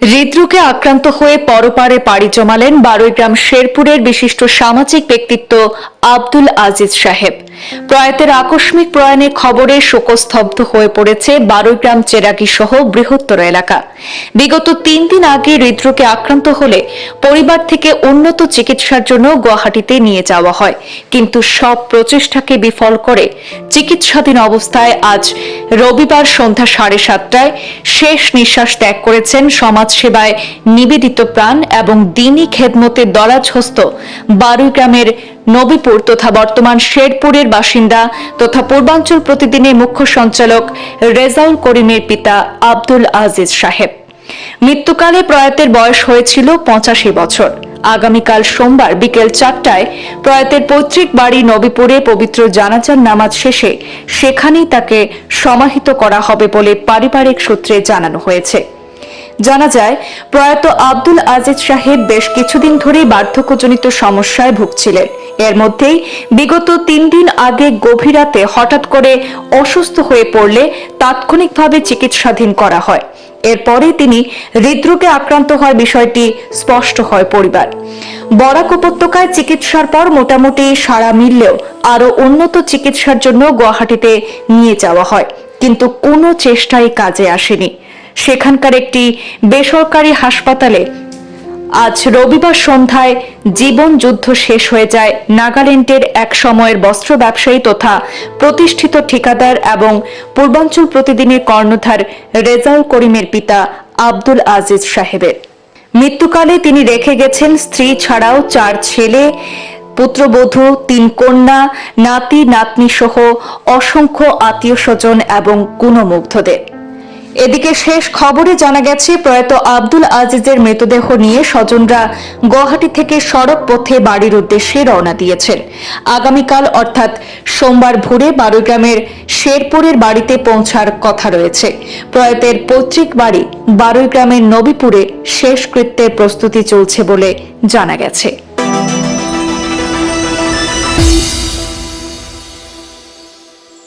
হৃদরোগে আক্রান্ত হয়ে পরপারে পাড়ি জমালেন বারুইগ্রাম শেরপুরের বিশিষ্ট সামাজিক ব্যক্তিত্ব আব্দুল আজিজ সাহেব। প্রয়াতের আকস্মিক প্রয়াণের খবরে শোকস্তব্ধ হয়ে পড়েছে বারুইগ্রাম চেরাগী সহ বৃহত্তর এলাকা। বিগত 3 দিন আগে হৃদরোগে আক্রান্ত হলে পরিবার থেকে উন্নত চিকিৎসার জন্য গুয়াহাটিতে নিয়ে যাওয়া হয়, কিন্তু সব প্রচেষ্টাকে বিফল করে চিকিৎসাধীন অবস্থায় আজ রবিবার সন্ধ্যা 7:30টায় শেষ নিঃশ্বাস ত্যাগ করেছেন সমাজসেবায় নিবেদিত প্রাণ এবং দিনী খেদমতের দরাজহস্ত বারুইগ্রামের নবীপুর তথা বর্তমান শেরপুরের বাসিন্দা তথা পূর্বাঞ্চল প্রতিদিনের মুখ্য সঞ্চালক রেজাউল করিমের পিতা আব্দুল আজিজ সাহেব। মৃত্যুকালে প্রয়াতের বয়স হয়েছিল 85 বছর। আগামীকাল সোমবার বিকেল 4টায় প্রয়াতের পৈতৃক বাড়ি নবীপুরে পবিত্র জানাজার নামাজ শেষে সেখানেই তাকে সমাহিত করা হবে বলে পারিবারিক সূত্রে জানানো হয়েছে। জানা যায়, প্রয়াত আব্দুল আজিজ সাহেব বেশ কিছুদিন ধরেই বার্ধক্যজনিত সমস্যায় ভুগছিলেন। এর মধ্যেই বিগত 3 দিন আগে গভীর রাতে হঠাৎ করে অসুস্থ হয়ে পড়লে তাৎক্ষণিকভাবে চিকিৎসাধীন করা হয়। এরপরে তিনি হৃদরোগে আক্রান্ত হয় বিষয়টি স্পষ্ট হয় পরিবার। বরাক উপত্যকায় চিকিৎসার পর মোটামুটি সাড়া মিললেও আরো উন্নত চিকিৎসার জন্য গুয়াহাটিতে নিয়ে যাওয়া হয়, কিন্তু কোনো চেষ্টাই কাজে আসেনি। সেখানকার একটি বেসরকারি হাসপাতালে আজ রবিবার সন্ধ্যায় জীবন যুদ্ধ শেষ হয়ে যায় নাগাল্যান্ডের এক সময়ের বস্ত্র ব্যবসায়ী তথা প্রতিষ্ঠিত ঠিকাদার এবং পূর্বাঞ্চল প্রতিদিনের কর্ণধার রেজাউল করিমের পিতা আব্দুল আজিজ সাহেবের। মৃত্যুকালে তিনি রেখে গেছেন স্ত্রী ছাড়াও 4 ছেলে, পুত্রবধূ, 3 কন্যা, নাতি নাতনি সহ অসংখ্য আত্মীয় স্বজন এবং গুণমুগ্ধদের। এদিকে শেষ খবরে জানা গেছে, প্রয়াত আব্দুল আজিজের মৃতদেহ নিয়ে স্বজনরা গুয়াহাটি থেকে সড়ক পথে বাড়ির উদ্দেশ্যে রওনা দিয়েছেন। আগামীকাল অর্থাৎ সোমবার ভোরে বারুইগ্রামের শেরপুরের বাড়িতে পৌঁছার কথা রয়েছে। প্রয়াতের পৈতৃক বাড়ি বারুইগ্রামের নবীপুরে শেষকৃত্যের প্রস্তুতি চলছে বলে জানা গেছে।